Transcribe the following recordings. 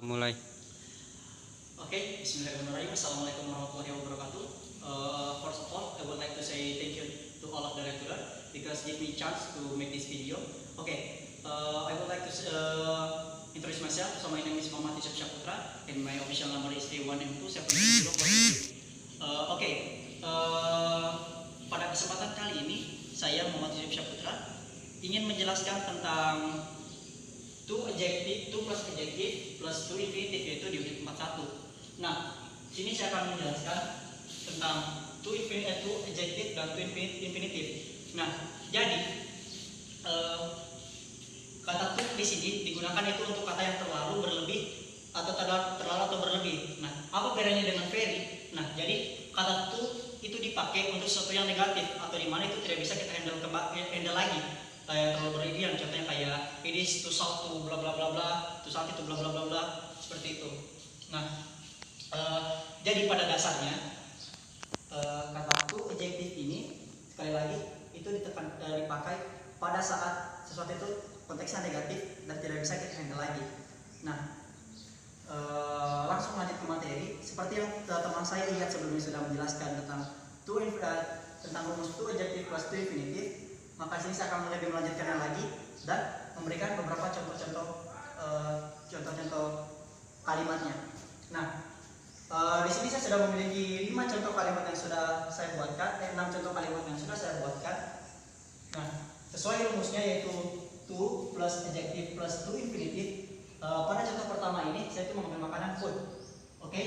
Mulai. Okay, Bismillahirrahmanirrahim. Assalamualaikum warahmatullahi wabarakatuh. First of all, I would like to say thank you to all of the regular because give me chance to make this video. Okay, I would like to introduce myself. So my name is Muhammad Yusuf Syaputra and my official number is A1M2770. Pada kesempatan kali ini saya Muhammad Yusuf Syaputra ingin menjelaskan tentang to adjective, to plus adjective plus to infinitive, yaitu di unit 41. Nah, sini saya akan menjelaskan tentang to adjective dan to infinitive. Nah, jadi kata to di sini digunakan itu untuk kata yang terlalu, berlebih, atau terlalu atau berlebih. Nah, apa bedanya dengan very? Nah, jadi kata to itu dipakai untuk sesuatu yang negatif atau di mana itu tidak bisa kita handle lagi. Kayak terlalu berlebihan, contohnya kayak it is too salt to bla bla bla bla, too salty to bla bla bla bla, seperti itu. Nah, jadi pada dasarnya kata to adjective ini sekali lagi itu dipakai pada saat sesuatu itu konteksnya negatif dan tidak bisa kita handle lagi. Nah, langsung lanjut ke materi. Seperti yang teman saya lihat sebelumnya sudah menjelaskan tentang rumus to adjective plus to infinitive. Maka sini saya akan lebih melanjutkannya lagi dan memberikan beberapa contoh-contoh kalimatnya. Nah, di sini saya sudah memiliki 5 contoh kalimat yang sudah saya buatkan, 6 contoh kalimat yang sudah saya buatkan. Nah, sesuai rumusnya yaitu to plus adjective plus to infinitive. Pada contoh pertama ini saya itu mengambil makanan food. Oke,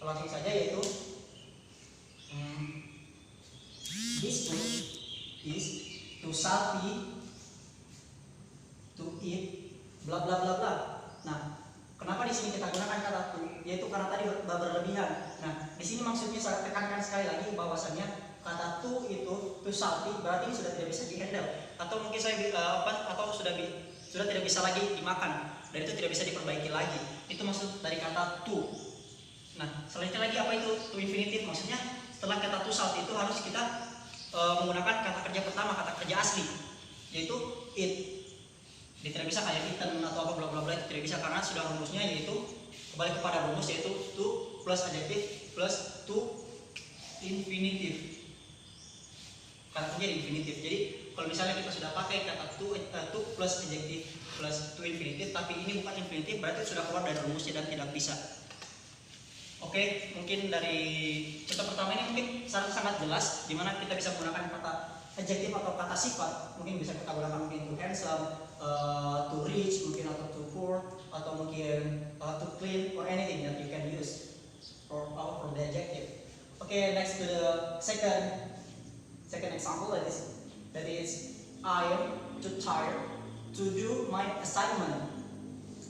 langsung saja yaitu this food is too salty to eat bla bla bla bla. Nah, kenapa di sini kita gunakan kata to? Yaitu karena tadi berlebihan. Nah, di sini maksudnya saya tekankan sekali lagi bahwasannya kata to itu too salty berarti ini sudah tidak bisa dihandle, atau mungkin saya sudah tidak bisa lagi dimakan dan itu tidak bisa diperbaiki lagi. Itu maksud dari kata to. Nah, selanjutnya lagi apa itu to infinitive? Maksudnya setelah kata to salty itu harus kita menggunakan kata kerja pertama, kata kerja asli, yaitu eat. Dia tidak bisa kayak eaten atau apa bla bla bla, itu tidak bisa karena sudah rumusnya yaitu kembali kepada rumus yaitu to plus adjective plus to infinitive. Kata kerja infinitive. Jadi kalau misalnya kita sudah pakai kata to plus adjective plus to infinitive tapi ini bukan infinitive, berarti sudah keluar dari rumusnya dan tidak bisa. Oke, mungkin dari contoh pertama ini mungkin sangat jelas di mana kita bisa menggunakan kata adjective atau kata sifat. Mungkin bisa kita gunakan mungkin to handsome, to rich, mungkin atau to poor, atau mungkin to clean or anything that you can use for the adjective. Okay, next to the second example that is I am too tired to do my assignment.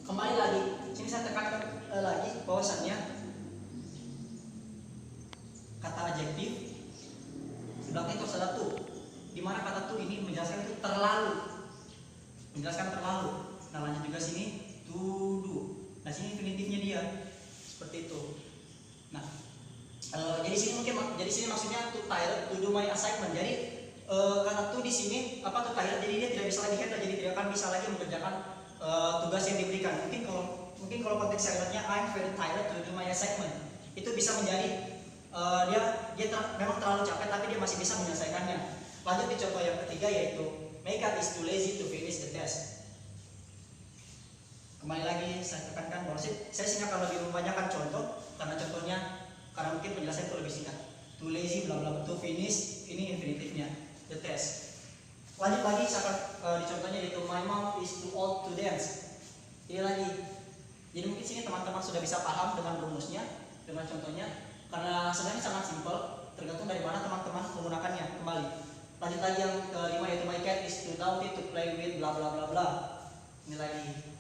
Kembali lagi, sini saya tekankan lagi bahwasannya kata adjektif sebelahnya itu ada to, di mana kata to ini menjelaskan itu menjelaskan terlalu. Nah, lanjut juga sini to do. Nah, sini infinitifnya dia seperti itu. Nah, jadi sini maksudnya to tired to do my assignment. Jadi kata to di sini apa to tired, jadi dia tidak bisa lagi handle, jadi tidak akan bisa lagi mengerjakan tugas yang diberikan. Mungkin kalau konteks ayatnya I'm very tired to do my assignment, itu bisa menjadi memang terlalu capek tapi dia masih bisa menyelesaikannya. Lanjut di contoh yang ketiga yaitu Meika is too lazy to finish the test. Kembali lagi saya tekankan bahwa saya sini akan lebih membanyakan contoh karena mungkin penjelasan itu lebih singkat. Too lazy bla bla to finish, ini infinitifnya the test. Lanjut lagi di contohnya yaitu my mom is too old to dance. Ini lagi. Jadi mungkin sini teman-teman sudah bisa paham dengan rumusnya, dengan contohnya. Karena sebenarnya sangat simpel, tergantung dari mana teman-teman menggunakannya. Kembali. Lanjut lagi yang kelima yaitu my cat is too naughty to play with bla bla bla bla. Ini lagi.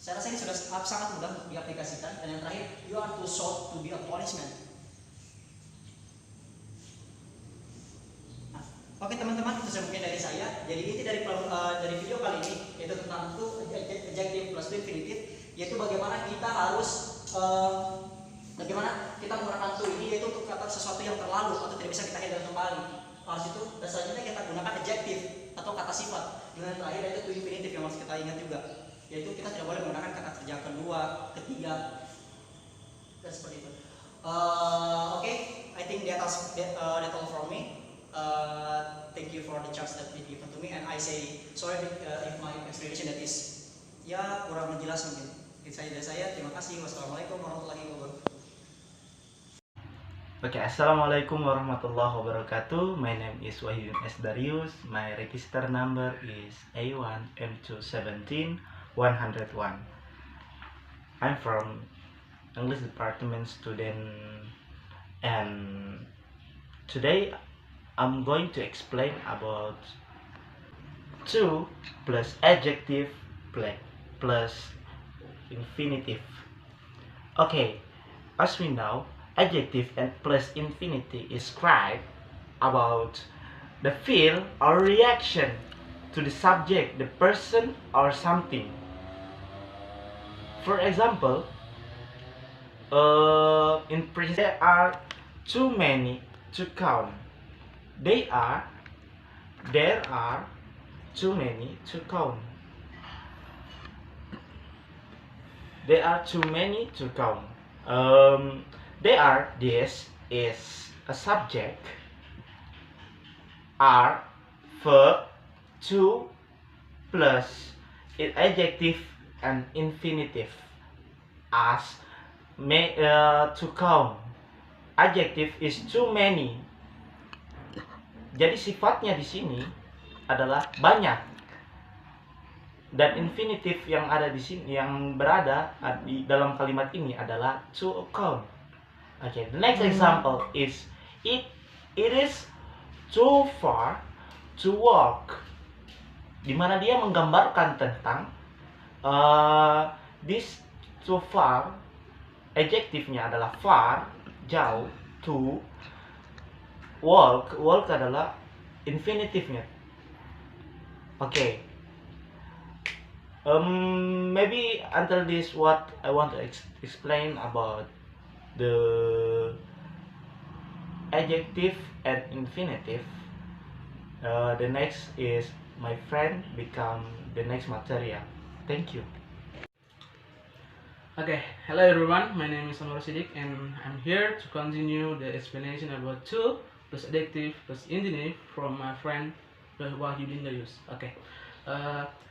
Saya rasa ini sudah sangat mudah untuk diaplikasikan. Dan yang terakhir, you are too short to be a policeman. Nah, oke teman-teman, itu mungkin dari saya. Jadi inti dari video kali ini yaitu tentang to adjective plus to infinitive, yaitu bagaimana kita harus bagaimana kita menggunakan to ini yaitu untuk kata sesuatu yang terlalu atau tidak bisa kita handle kembali. Harus itu dan selanjutnya kita gunakan adjective atau kata sifat. Dan yang terakhir yaitu to infinitive yang harus kita ingat juga. yaitu kita tidak boleh menggunakan kata kerja kedua, ketiga, dan seperti itu. Okay, I think that's all from me. Thank you for the chance that you given to me, and I say sorry if my explanation that is ya kurang jelas mungkin. Dari saya terima kasih. Wassalamualaikum warahmatullahi wabarakatuh. Okay, Assalamualaikum warahmatullahi wabarakatuh. My name is Wahyu S. Darius. My register number is A1M217-101. I'm from English department student, and today I'm going to explain about to plus adjective plus infinitive. Okay, as we know, adjective and plus infinity describe about the feel or reaction to the subject, the person, or something. For example, in present there are too many to count. There are too many to count. There are too many to count. This is a subject, are verb, to plus adjective and infinitive as to count. Adjective is too many. Jadi sifatnya di sini adalah banyak. Dan infinitif yang ada di sini, yang berada di dalam kalimat ini adalah to count. Okay, the next example is it is too far to walk. Dimana dia menggambarkan tentang this too far, adjektifnya adalah far, jauh, to walk adalah infinitifnya. Okay. Maybe until this what I want to explain about the adjective and infinitive. The next is my friend become the next material. Thank you. Okay, hello everyone, my name is Anwar Siddiq and I'm here to continue the explanation about to plus adjective plus infinitive from my friend Wahyu Darius. Okay,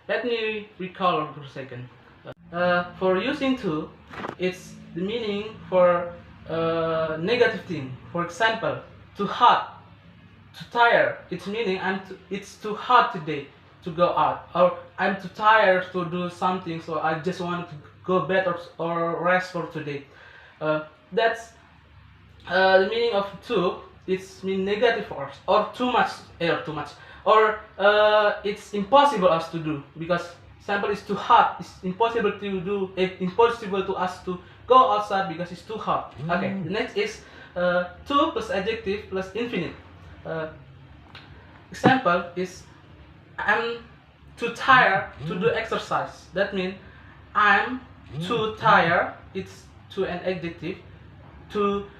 let me recall for a second. For using to, it's the meaning for negative thing. For example, too hot, too tired. It's meaning it's too hot today to go out, or I'm too tired to do something, so I just want to go bed or rest for today. That's the meaning of too. It's mean negative or too much, or it's impossible us to do, because sample is too hot. It's impossible to do. Impossible to us to go outside because it's too hot. Okay. The next is to plus adjective plus infinite. Example is I'm too tired to do exercise. That means I'm too tired. It's to an adjective. To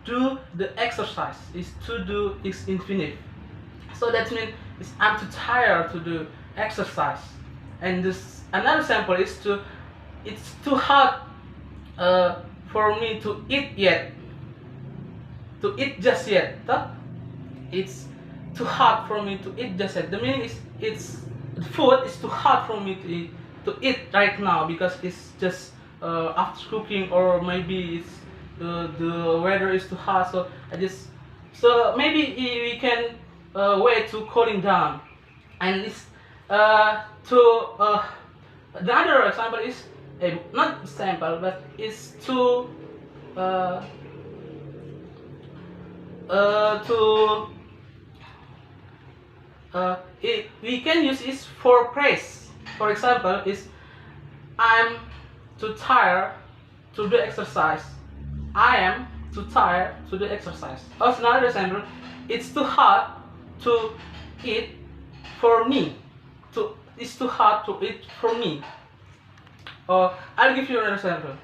do the exercise is to do is infinite. So that means I'm too tired to do exercise. And this another example is it's too hot for me to eat yet. To eat just yet. It's too hot for me to eat just yet. The meaning is food is too hot for me to eat right now, because it's just after cooking, or maybe it's the weather is too hot, so maybe we can wait to cooling down. And it's the other example is not example, but it's we can use it for praise. For example, is I'm too tired to do exercise. I am too tired to do exercise. Also another example, it's too hot to eat for me. It's too hot to eat for me. Or I'll give you another example.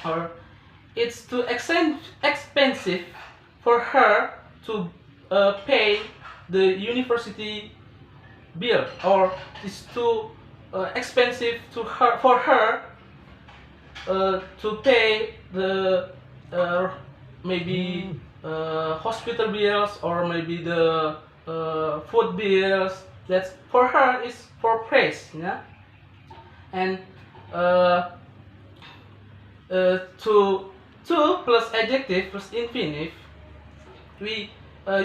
Or it's too expensive for her to pay the university bill. Or it's too expensive to her for her to pay the maybe hospital bills or maybe the food bills. That's for her is for praise, yeah. And to plus adjective plus infinitive we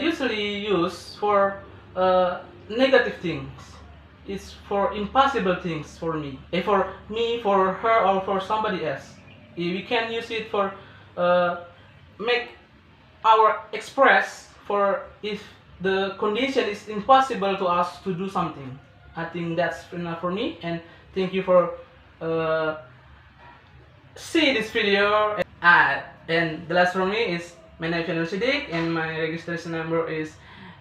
usually use for negative things. It's for impossible things for me, for me, for her, or for somebody else. We can use it for make our express for if the condition is impossible to us to do something. I think that's enough for me, and thank you for see this video. And the last for me is my name is Nur Siddiq and my registration number is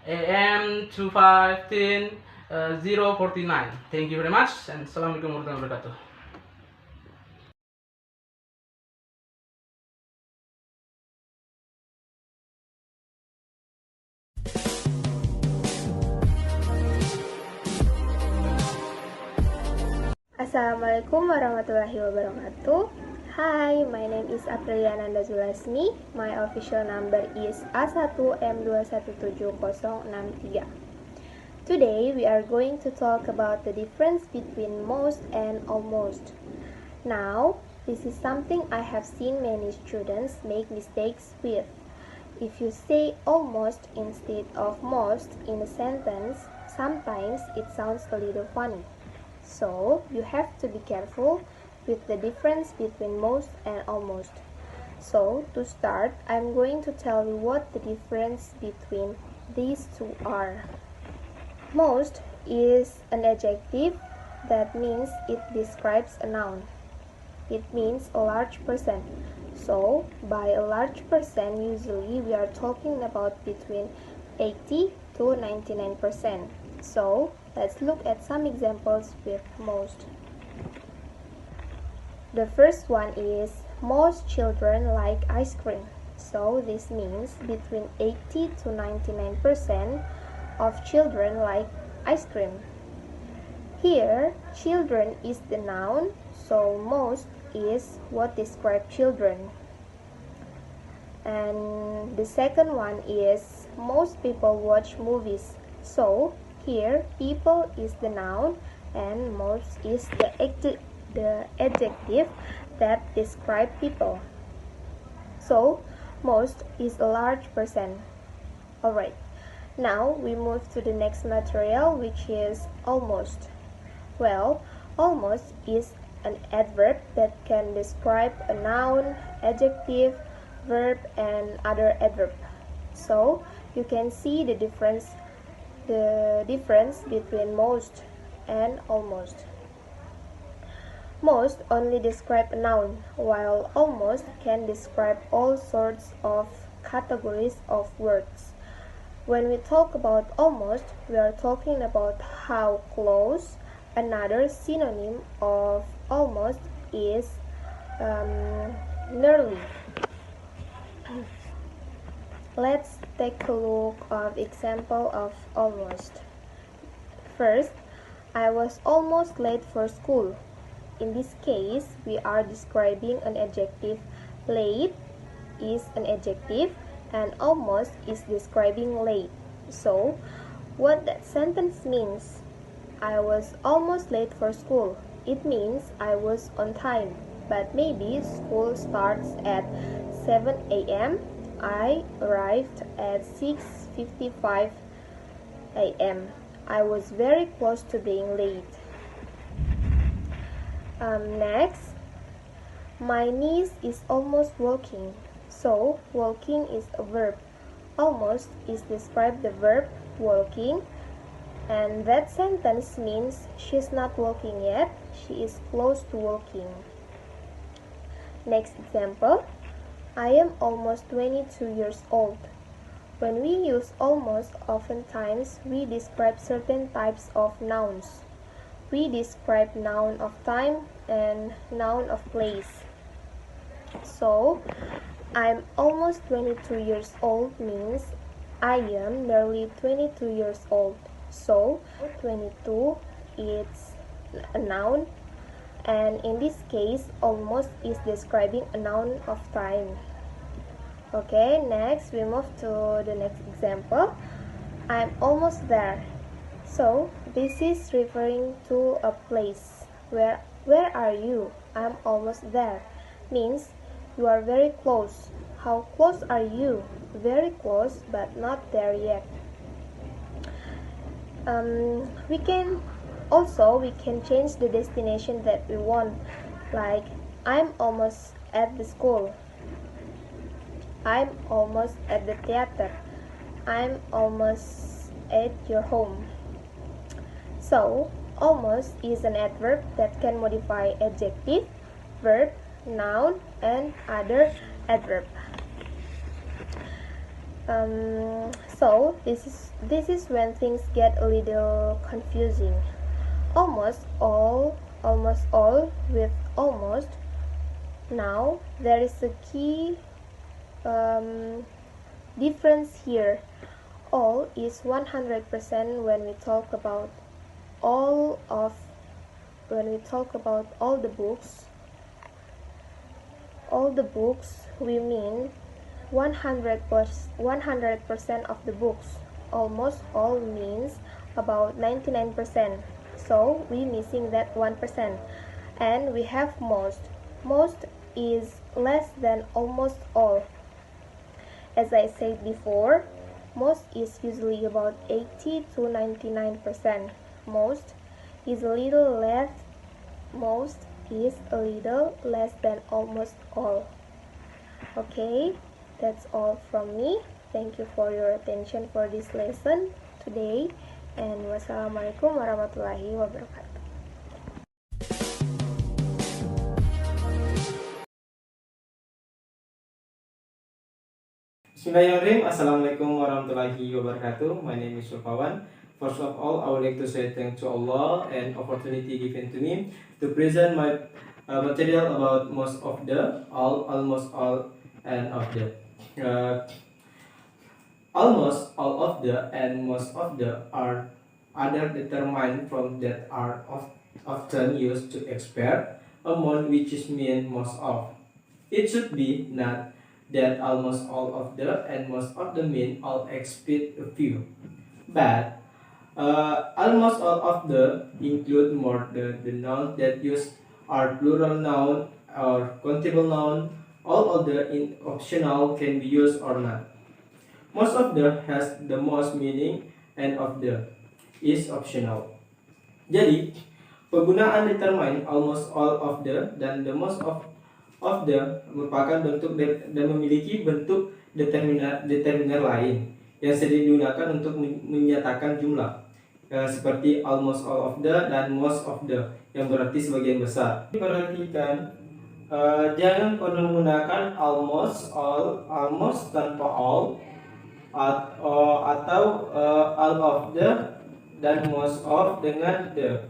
AM2510049. Thank you very much and Assalamualaikum warahmatullahi wabarakatuh. Assalamualaikum warahmatullahi wabarakatuh. Hi, my name is Aprilia Nanda Zulasmi. My official number is A1M217063. Today we are going to talk about the difference between most and almost. Now, this is something I have seen many students make mistakes with. If you say almost instead of most in a sentence, sometimes it sounds a little funny. So, you have to be careful with the difference between most and almost. So, to start, I'm going to tell you what the difference between these two are. Most is an adjective that means it describes a noun. It means a large person. So, by a large person, usually we are talking about between 80 to 99%. So, let's look at some examples with most. The first one is most children like ice cream. So this means between 80 to 99% of children like ice cream. Here, children is the noun, so most is what describes children. And the second one is most people watch movies. So here, people is the noun and most is the adjective that describe people. So, most is a large person. Alright, now we move to the next material, which is almost. Well, almost is an adverb that can describe a noun, adjective, verb, and other adverb. So, you can see the difference between most and almost. Most only describe a noun, while almost can describe all sorts of categories of words. When we talk about almost, we are talking about how close. Another synonym of almost is nearly. Let's take a look at example of almost. First, I was almost late for school. In this case, we are describing an adjective. Late is an adjective and almost is describing late. So, what that sentence means? I was almost late for school. It means I was on time, but maybe school starts at 7 a.m. I arrived at 6:55 a.m. I was very close to being late. Next, my niece is almost walking. So, walking is a verb. Almost is describe the verb walking, and that sentence means she's not walking yet, she is close to walking. Next example, I am almost 22 years old. When we use almost, oftentimes we describe certain types of nouns. We describe noun of time and noun of place. So, I'm almost 22 years old means I am nearly 22 years old. So, 22 is a noun, and in this case almost is describing a noun of time. Okay, next we move to the next example. I'm almost there. So this is referring to a place. Where are you? I'm almost there means you are very close. How close are you? Very close but not there yet. We can change the destination that we want, like I'm almost at the school, I'm almost at the theater, I'm almost at your home. So almost is an adverb that can modify adjective, verb, noun, and other adverb. So this is when things get a little confusing. Almost all with almost. Now there is a key difference here. All is 100% when we talk about all the books. All the books we mean 100% of the books. Almost all means about 99%. So we missing that 1%. And we have most. Most is less than almost all. As I said before, most is usually about 80 to 99%. Most is a little less than almost all. Okay, that's all from me. Thank you for your attention for this lesson today, and wassalamualaikum warahmatullahi wabarakatuh. Bismillahirrahmanirrahim. Assalamualaikum warahmatullahi wabarakatuh. My name is Sulfawan. First of all, I would like to say thanks to Allah and opportunity given to me to present my material about most of the, all, almost all, and of the. Almost all of the and most of the are other determined from that are often used to express amount which is mean most of. It should be not that almost all of the and most of the mean all except a few, but almost all of the include more the nouns that use are plural noun or countable noun. All of the in optional can be used or not. Most of the has the most meaning and of the is optional. Jadi, penggunaan determine almost all of the dan the most of the merupakan bentuk dan memiliki bentuk determiner lain yang sering digunakan untuk menyatakan jumlah. Seperti almost all of the dan most of the yang berarti sebagian besar. Perhatikan, jangan pernah menggunakan almost tanpa all atau all of the dan most of dengan the.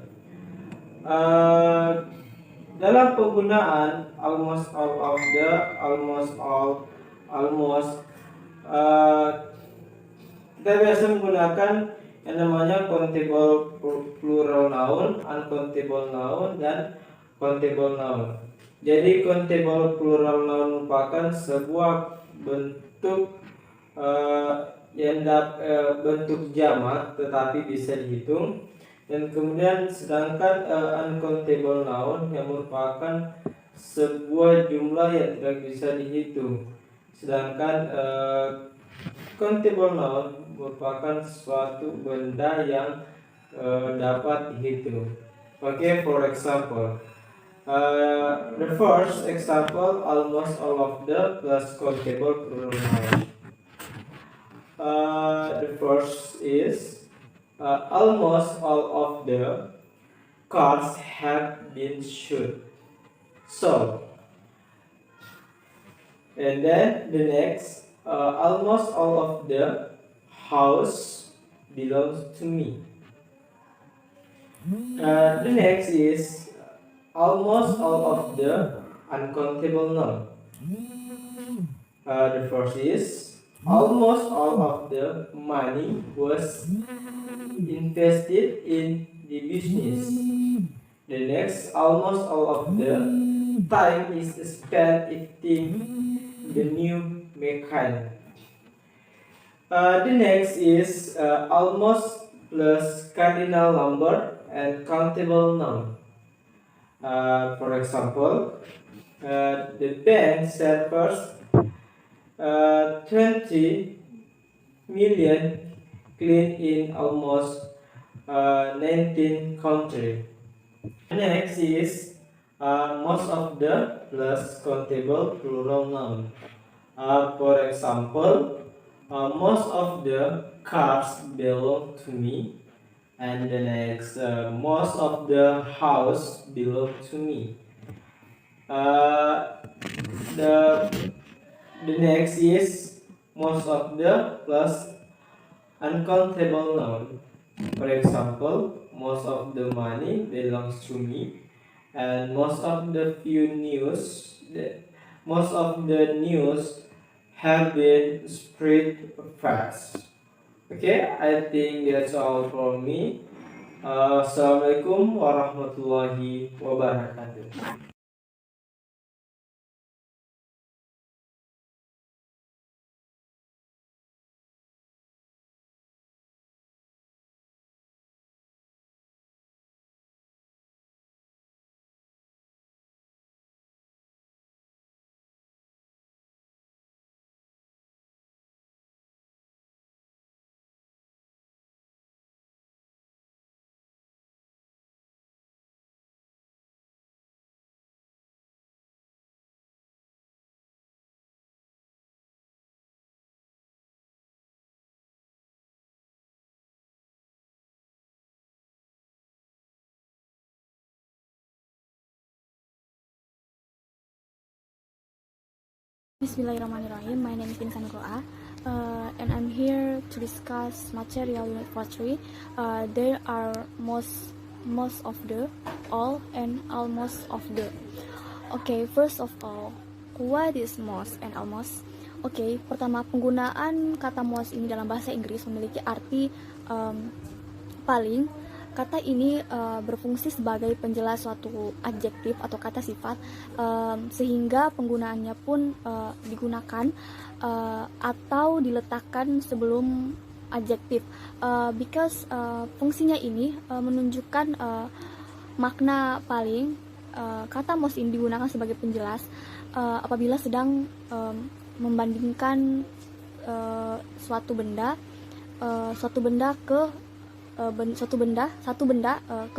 Dalam penggunaan almost all of the, kita biasa menggunakan yang namanya countable plural noun, uncountable noun, dan countable noun. Jadi countable plural noun merupakan sebuah bentuk bentuk jamak tetapi bisa dihitung, dan kemudian sedangkan uncountable noun yang merupakan sebuah jumlah yang tidak bisa dihitung, sedangkan countable noun merupakan suatu benda yang dapat dihitung. Okay, for example, the first example, almost all of the plus countable plural noun. The first is almost all of the cars have been shot. So, and then the next, almost all of the house belongs to me. The next is almost all of the uncountable noun. The first is almost all of the money was invested in the business. The next, almost all of the time is spent eating the new mechanic. The next is almost plus cardinal number and countable noun. For example, the bank servers 20 million clean in almost 19 countries. Next is most of the plus countable plural noun. For example, most of the cars belong to me, and the next, most of the house belong to me. The next is most of the plus uncountable noun. For example, most of the money belongs to me, and most of the news have been spread fast. Okay, I think that's all from me. Assalamualaikum warahmatullahi wabarakatuh. Bismillahirrahmanirrahim. My name is Insan Roa, and I'm here to discuss material unit 4.3. There are most of the, all, and almost of the. Okay, first of all, what is most and almost? Okay, pertama, penggunaan kata most ini dalam bahasa Inggris memiliki arti paling. Kata ini berfungsi sebagai penjelas suatu adjektif atau kata sifat, sehingga penggunaannya pun digunakan atau diletakkan sebelum adjektif, because fungsinya ini menunjukkan makna paling. Kata most ini digunakan sebagai penjelas apabila sedang membandingkan suatu benda ke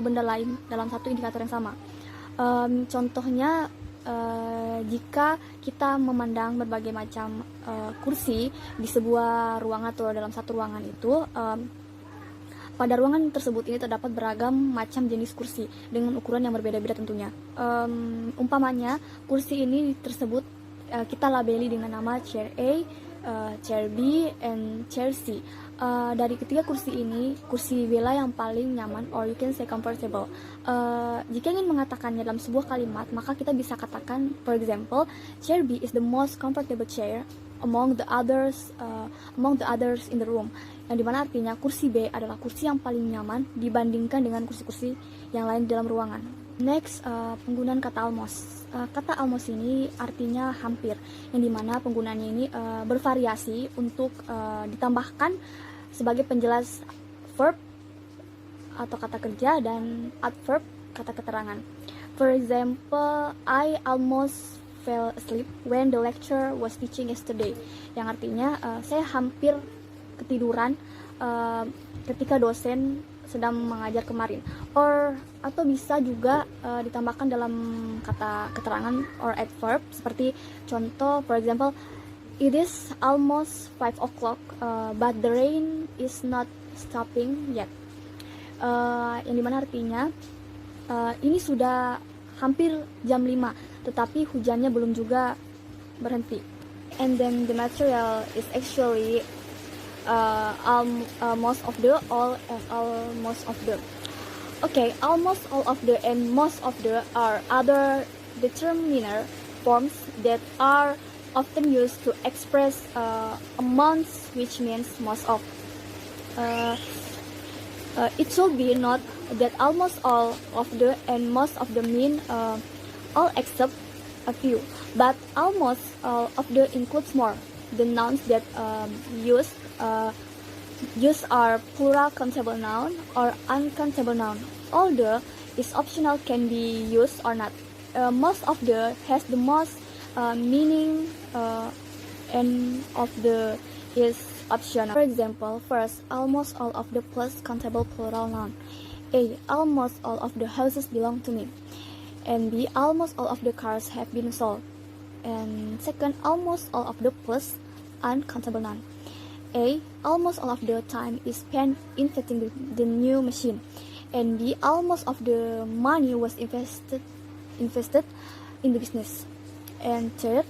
benda lain dalam satu indikator yang sama. Contohnya, jika kita memandang berbagai macam kursi di sebuah ruangan atau dalam satu ruangan itu, pada ruangan tersebut ini terdapat beragam macam jenis kursi dengan ukuran yang berbeda-beda tentunya. Umpamanya, kursi ini tersebut kita labeli dengan nama chair A, chair B, and chair C. Dari ketiga kursi ini, kursi B lah yang paling nyaman, or you can say comfortable. Jika ingin mengatakannya dalam sebuah kalimat, maka kita bisa katakan, for example, chair B is the most comfortable chair among the others in the room. Yang dimana artinya kursi B adalah kursi yang paling nyaman dibandingkan dengan kursi-kursi yang lain di dalam ruangan. Next, penggunaan kata almost. Kata almost ini artinya hampir, yang dimana penggunaannya ini bervariasi untuk ditambahkan sebagai penjelas verb atau kata kerja dan adverb kata keterangan. For example, I almost fell asleep when the lecturer was teaching yesterday. Yang artinya saya hampir ketiduran ketika dosen sedang mengajar kemarin. Atau bisa juga ditambahkan dalam kata keterangan or adverb, seperti contoh, for example, it is almost 5 o'clock, but the rain is not stopping yet. Yang dimana artinya ini sudah hampir jam 5, tetapi hujannya belum juga berhenti. And then the material is actually most of the, all, and almost of the. Okay, almost all of the and most of the are other determiner forms that are often used to express amounts, which means most of. it should be not that almost all of the and most of the mean all except a few, but almost all of the includes more. The nouns that use are plural countable noun or uncountable noun. Although is optional, can be used or not. Most of the has the most meaning, and of the is optional. For example, first, almost all of the plus countable plural noun. A. Almost all of the houses belong to me. And B. Almost all of the cars have been sold. And second, almost all of the plus uncountable noun. A. Almost all of the time is spent inventing the new machine. And B. Almost of the money was invested in the business. And third,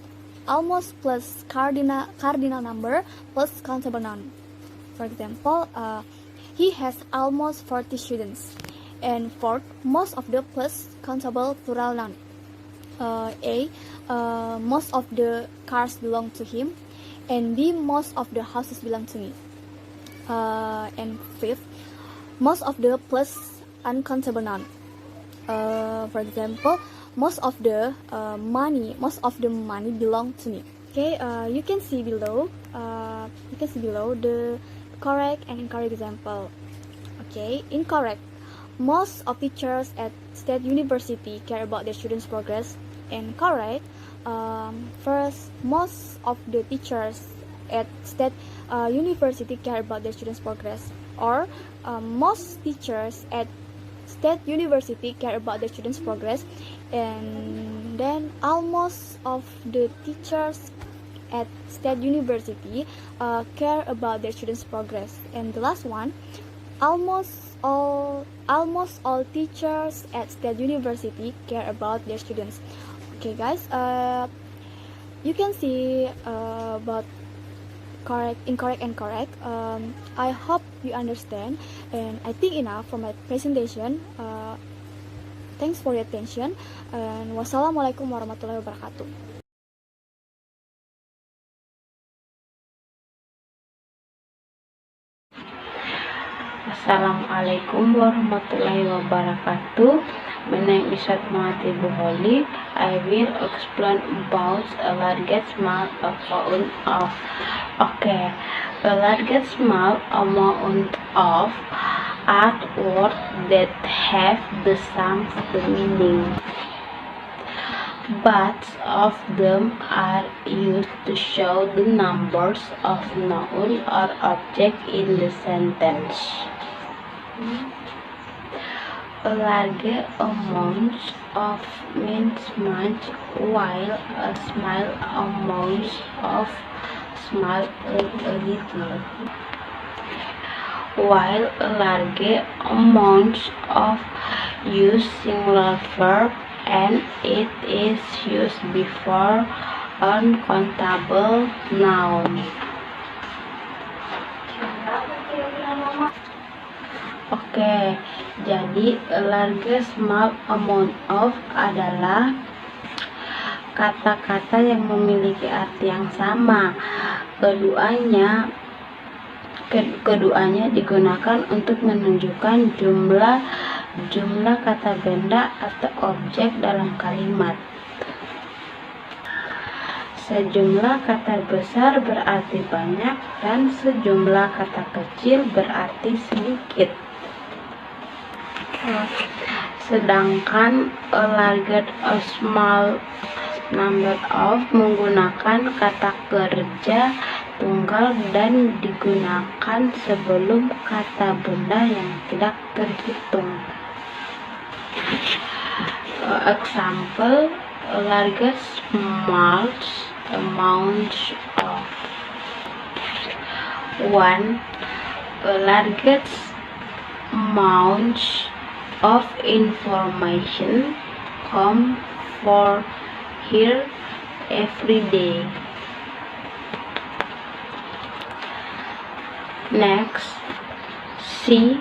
almost plus cardinal number plus countable noun. For example, he has almost 40 students. And fourth, most of the plus countable plural noun. A. Most of the cars belong to him. And B. Most of the houses belong to me. And fifth, most of the plus uncountable noun. For example, most of the money belong to me. Okay, you can see below the correct and incorrect example. Okay, incorrect. Most of teachers at state university care about their students' progress. And correct. First, most of the teachers at state university care about their students' progress. Or most teachers at state university care about their students' progress. And then almost of the teachers at state university care about their students' progress. And the last one, almost all teachers at state university care about their students. Okay guys, you can see about correct, incorrect, and correct. I hope you understand, and I think enough for my presentation. Thanks for your attention, and wassalamualaikum warahmatullahi wabarakatuh. Assalamualaikum warahmatullahi wabarakatuh. My name is Fatmawati Buholi. I will explain about a large small amount of. Okay, a large small amount of artwork that have the same meaning, but of them are used to show the numbers of noun or object in the sentence. A large amount of means much, while a small amount of small a little. While a large amount of use singular verb and it is used before uncountable noun. Oke, jadi a large small amount of adalah kata-kata yang memiliki arti yang sama. Keduanya digunakan untuk menunjukkan jumlah kata benda atau objek dalam kalimat. Sejumlah kata besar berarti banyak dan sejumlah kata kecil berarti sedikit. Sedangkan a large or small number of menggunakan kata kerja tunggal dan digunakan sebelum kata benda yang tidak terhitung. Example, a large small amount of. 1. A large amount of information come for here every day. Next, she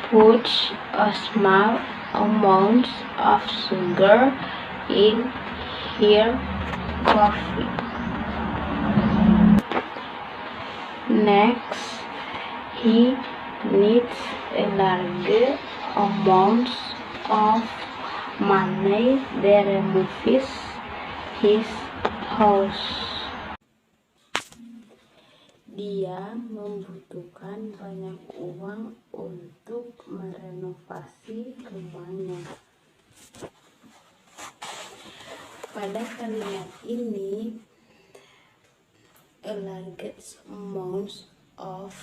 puts a small amount of sugar in her coffee. Next, he needs a large amount of money. They removes his house. Dia membutuhkan banyak uang untuk merenovasi rumahnya. Pada kalimat ini, a large amount of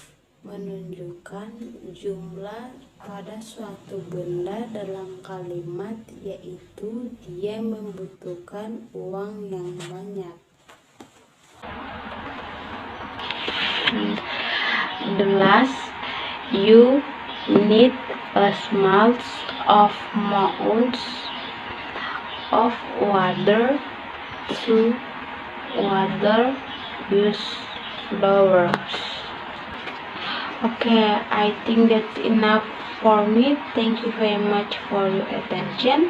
menunjukkan jumlah pada suatu benda dalam kalimat, yaitu dia membutuhkan uang yang banyak. The last, you need a small of amount of water to water use flowers. Okay, I think that's enough for me. Thank you very much for your attention.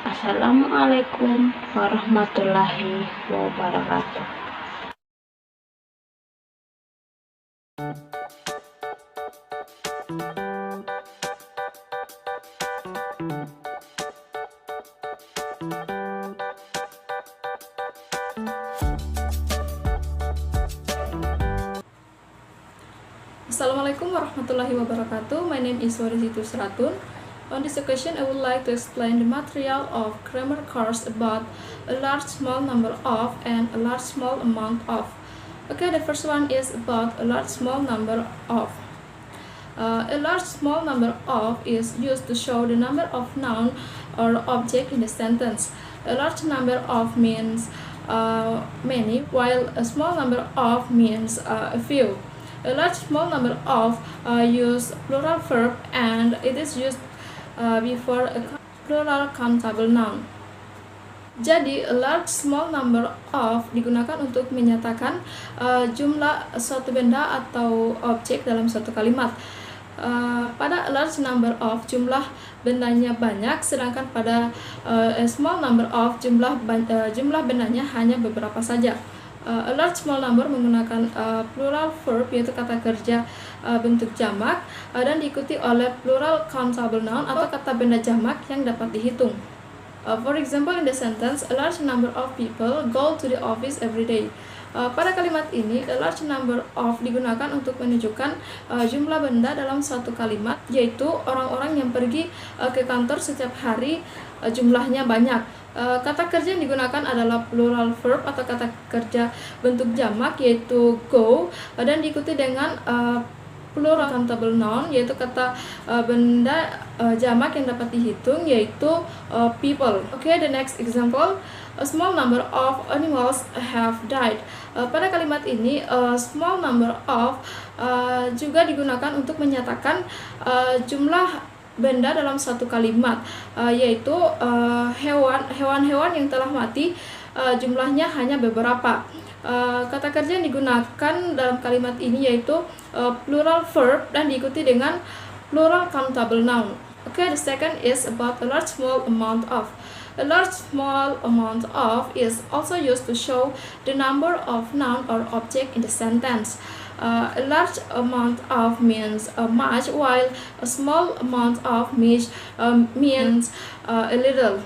Assalamualaikum warahmatullahi wabarakatuh. Assalamualaikum warahmatullahi wabarakatuh. My name is Warisitus Ratun. On this occasion, I would like to explain the material of grammar course about a large small number of and a large small amount of. Okay, the first one is about a large small number of. A large small number of is used to show the number of noun or object in the sentence. A large number of means many, while a small number of means a few. A large small number of use plural verb and it is used before a plural countable noun. Jadi, a large small number of digunakan untuk menyatakan jumlah suatu benda atau objek dalam suatu kalimat. Pada a large number of jumlah bendanya banyak, sedangkan pada a small number of jumlah bendanya hanya beberapa saja. A large small number menggunakan plural verb, yaitu kata kerja bentuk jamak, dan diikuti oleh plural countable noun atau kata benda jamak yang dapat dihitung. For example, in the sentence, a large number of people go to the office every day. Pada kalimat ini, a large number of digunakan untuk menunjukkan jumlah benda dalam satu kalimat, yaitu orang-orang yang pergi ke kantor setiap hari, jumlahnya banyak. Kata kerja yang digunakan adalah plural verb atau kata kerja bentuk jamak, yaitu go, dan diikuti dengan plural countable noun, yaitu kata benda jamak yang dapat dihitung, yaitu people. Okay, the next example, a small number of animals have died. Pada kalimat ini, a small number of juga digunakan untuk menyatakan jumlah benda dalam satu kalimat, yaitu hewan-hewan yang telah mati, jumlahnya hanya beberapa. Kata kerja yang digunakan dalam kalimat ini yaitu plural verb dan diikuti dengan plural countable noun. Okay, the second is about a large small amount of. A large small amount of is also used to show the number of noun or object in the sentence. A large amount of means much, while a small amount of means a little.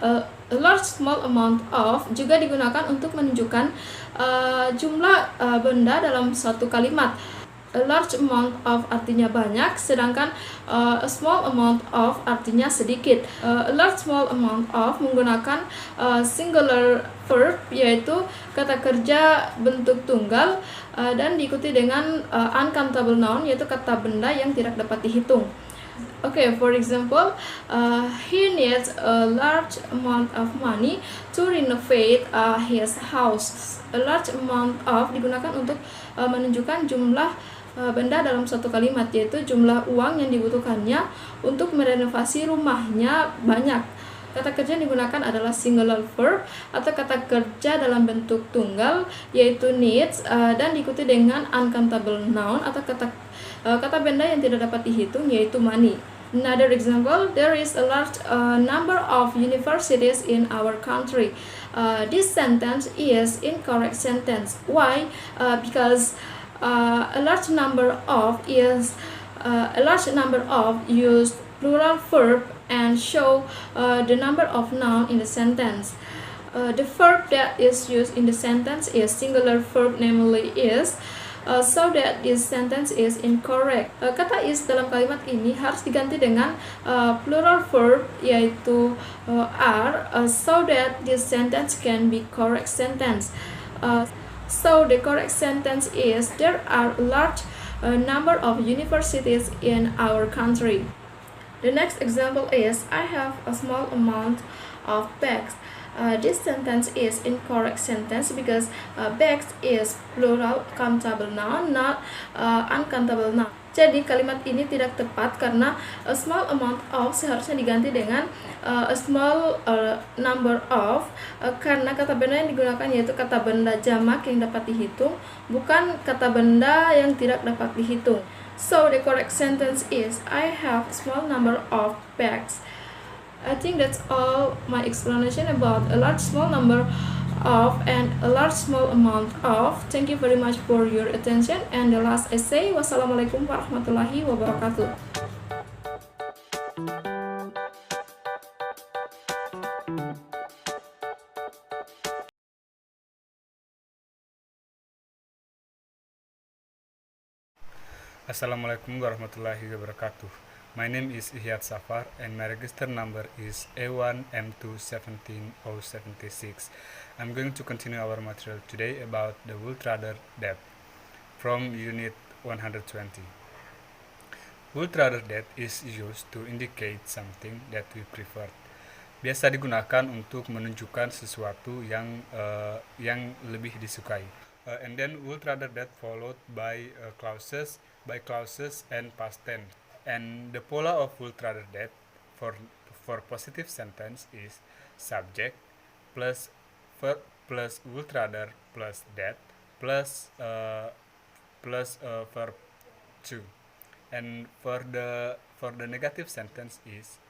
A large small amount of juga digunakan untuk menunjukkan jumlah benda dalam satu kalimat. A large amount of artinya banyak, sedangkan a small amount of artinya sedikit. A large small amount of menggunakan singular verb, yaitu kata kerja bentuk tunggal, dan diikuti dengan uncountable noun, yaitu kata benda yang tidak dapat dihitung. Okay, for example, he needs a large amount of money to renovate his house. A large amount of digunakan untuk menunjukkan jumlah benda dalam satu kalimat, yaitu jumlah uang yang dibutuhkannya untuk merenovasi rumahnya banyak. Kata kerja yang digunakan adalah singular verb atau kata kerja dalam bentuk tunggal, yaitu needs, dan diikuti dengan uncountable noun atau kata benda yang tidak dapat dihitung, yaitu money. Another example, there is a large number of universities in our country. This sentence is incorrect sentence. Why? Because a large number of is a large number of used plural verb and show the number of noun in the sentence. The verb that is used in the sentence is singular verb, namely is. So that this sentence is incorrect. Kata is dalam kalimat ini harus diganti dengan plural verb yaitu are, so that this sentence can be correct sentence. So the correct sentence is there are a large number of universities in our country. The next example is I have a small amount of bags. This sentence is incorrect sentence because bags is plural countable noun, not uncountable noun. Jadi kalimat ini tidak tepat karena a small amount of seharusnya diganti dengan a small number of, karena kata benda yang digunakan yaitu kata benda jamak yang dapat dihitung, bukan kata benda yang tidak dapat dihitung. So the correct sentence is I have a small number of bags. I think that's all my explanation about a large small number of and a large small amount of. Thank you very much for your attention. And the last essay, wassalamualaikum warahmatullahi wabarakatuh. Assalamualaikum warahmatullahi wabarakatuh. My name is Ihyat Safar and my register number is A1M217076. I'm going to continue our material today about the Wultrader depth from unit 120. Wultrader depth is used to indicate something that we prefer. Biasa digunakan untuk menunjukkan sesuatu yang lebih disukai. And then Wultrader depth followed by clauses and past tense. And the pola of Wultrader depth for positive sentence is subject plus verb plus Wultrader plus depth plus verb 2. And for the negative sentence is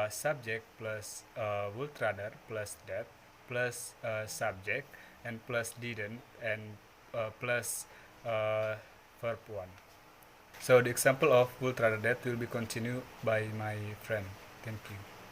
subject plus Wultrader plus depth plus subject and plus didn't and plus verb 1. So the example of Wultrader depth will be continued by my friend. Thank you.